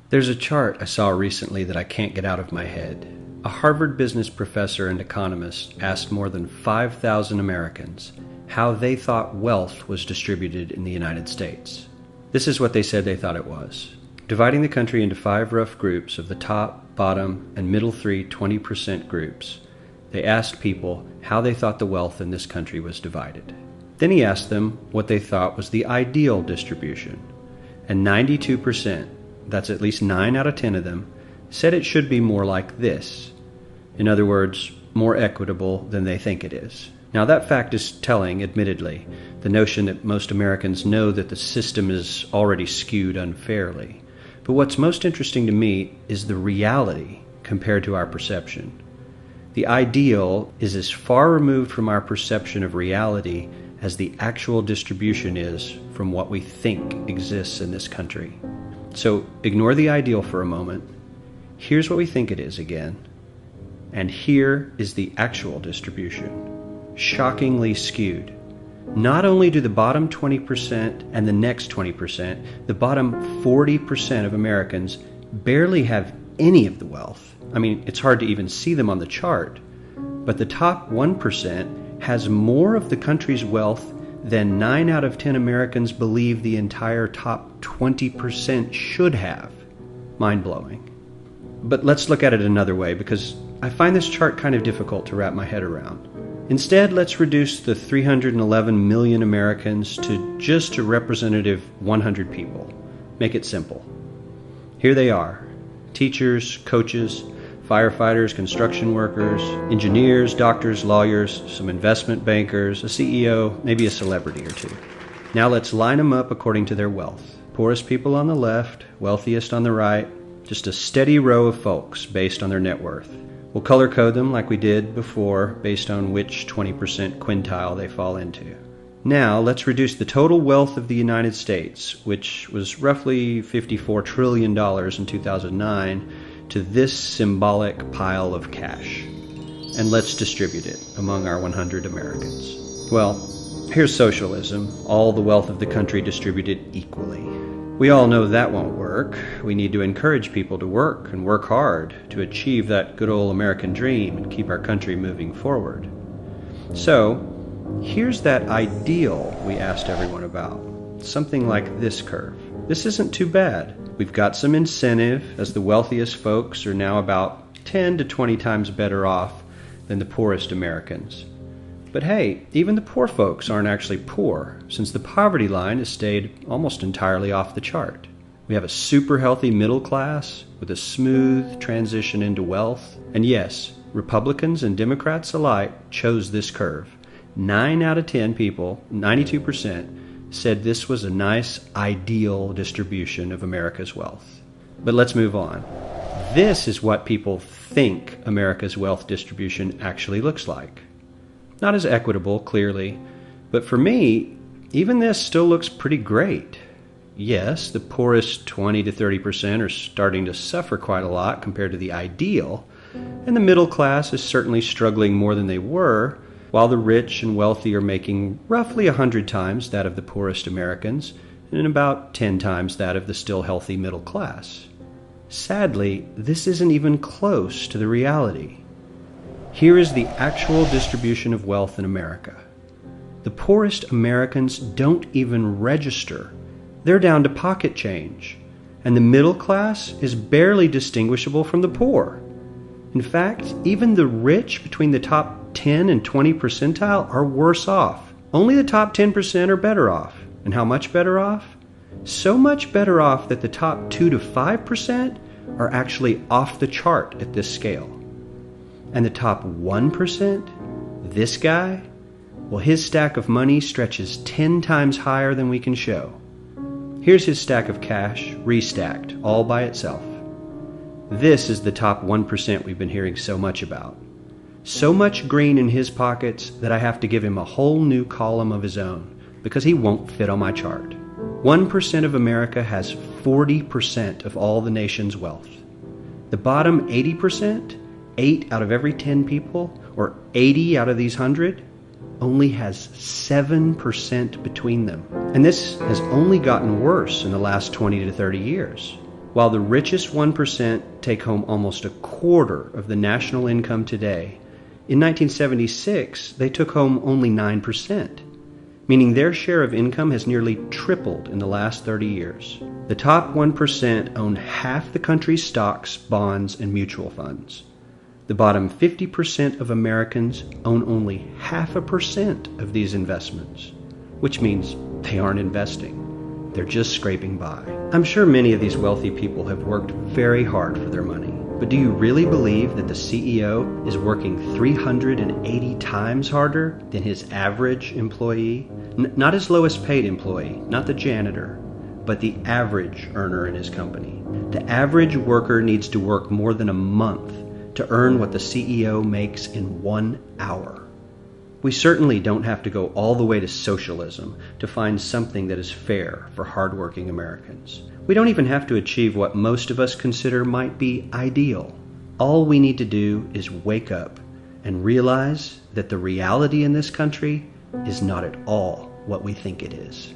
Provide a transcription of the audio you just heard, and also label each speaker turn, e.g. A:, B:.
A: There's a chart I saw recently that I can't get out of my head. A Harvard business professor and economist asked more than 5,000 Americans how they thought wealth was distributed in the United States. This is what they said they thought it was. Dividing the country into 5 rough groups of the top, bottom, and middle 3 20% groups, they asked people how they thought the wealth in this country was divided. Then he asked them what they thought was the ideal distribution, and 92%, that's at least 9 out of 10 of them, said it should be more like this. In other words, more equitable than they think it is. Now that fact is telling, admittedly, the notion that most Americans know that the system is already skewed unfairly. But what's most interesting to me is the reality compared to our perception. The ideal is as far removed from our perception of reality as the actual distribution is from what we think exists in this country. So ignore the ideal for a moment. Here's what we think it is again. And here is the actual distribution. Shockingly skewed. Not only do the bottom 20% and the next 20%, the bottom 40% of Americans barely have any of the wealth. I mean, it's hard to even see them on the chart. But the top 1% has more of the country's wealth than 9 out of 10 Americans believe the entire top 20% should have. Mind-blowing. But let's look at it another way, because I find this chart kind of difficult to wrap my head around. Instead, let's reduce the 311 million Americans to just a representative 100 people. Make it simple. Here they are: teachers, coaches, firefighters, construction workers, engineers, doctors, lawyers, some investment bankers, a CEO, maybe a celebrity or two. Now let's line them up according to their wealth. Poorest people on the left, wealthiest on the right, just a steady row of folks based on their net worth. We'll color code them like we did before based on which 20% quintile they fall into. Now let's reduce the total wealth of the United States, which was roughly $54 trillion in 2009, to this symbolic pile of cash. And let's distribute it among our 100 Americans. Well, here's socialism, all the wealth of the country distributed equally. We all know that won't work. We need to encourage people to work and work hard to achieve that good old American dream and keep our country moving forward. So, here's that ideal we asked everyone about. Something like this curve. This isn't too bad. We've got some incentive, as the wealthiest folks are now about 10 to 20 times better off than the poorest Americans. But hey, even the poor folks aren't actually poor, since the poverty line has stayed almost entirely off the chart. We have a super healthy middle class with a smooth transition into wealth. And yes, Republicans and Democrats alike chose this curve. 9 out of 10 people, 92%, said this was a nice, ideal distribution of America's wealth. But let's move on. This is what people think America's wealth distribution actually looks like. Not as equitable, clearly, but for me, even this still looks pretty great. Yes, the poorest 20 to 30% are starting to suffer quite a lot compared to the ideal, and the middle class is certainly struggling more than they were, while the rich and wealthy are making roughly 100 times that of the poorest Americans, and about 10 times that of the still healthy middle class. Sadly, this isn't even close to the reality. Here is the actual distribution of wealth in America. The poorest Americans don't even register. They're down to pocket change, and the middle class is barely distinguishable from the poor. In fact, even the rich between the top 10 and 20 percentile are worse off. Only the top 10% are better off. And how much better off? So much better off that the top 2 to 5% are actually off the chart at this scale. And the top 1%, this guy, well, his stack of money stretches 10 times higher than we can show. Here's his stack of cash, restacked, all by itself. This is the top 1% we've been hearing so much about. So much green in his pockets that I have to give him a whole new column of his own, because he won't fit on my chart. 1% of America has 40% of all the nation's wealth. The bottom 80%, 8 out of every 10 people, or 80 out of these 100, only has 7% between them. And this has only gotten worse in the last 20 to 30 years. While the richest 1% take home almost a quarter of the national income today, in 1976 they took home only 9%, meaning their share of income has nearly tripled in the last 30 years. The top 1% own half the country's stocks, bonds, and mutual funds. The bottom 50% of Americans own only 0.5% of these investments, which means they aren't investing. They're just scraping by. I'm sure many of these wealthy people have worked very hard for their money. But do you really believe that the CEO is working 380 times harder than his average employee? Not his lowest paid employee, not the janitor, but the average earner in his company. The average worker needs to work more than a month to earn what the CEO makes in 1 hour. We certainly don't have to go all the way to socialism to find something that is fair for hardworking Americans. We don't even have to achieve what most of us consider might be ideal. All we need to do is wake up and realize that the reality in this country is not at all what we think it is.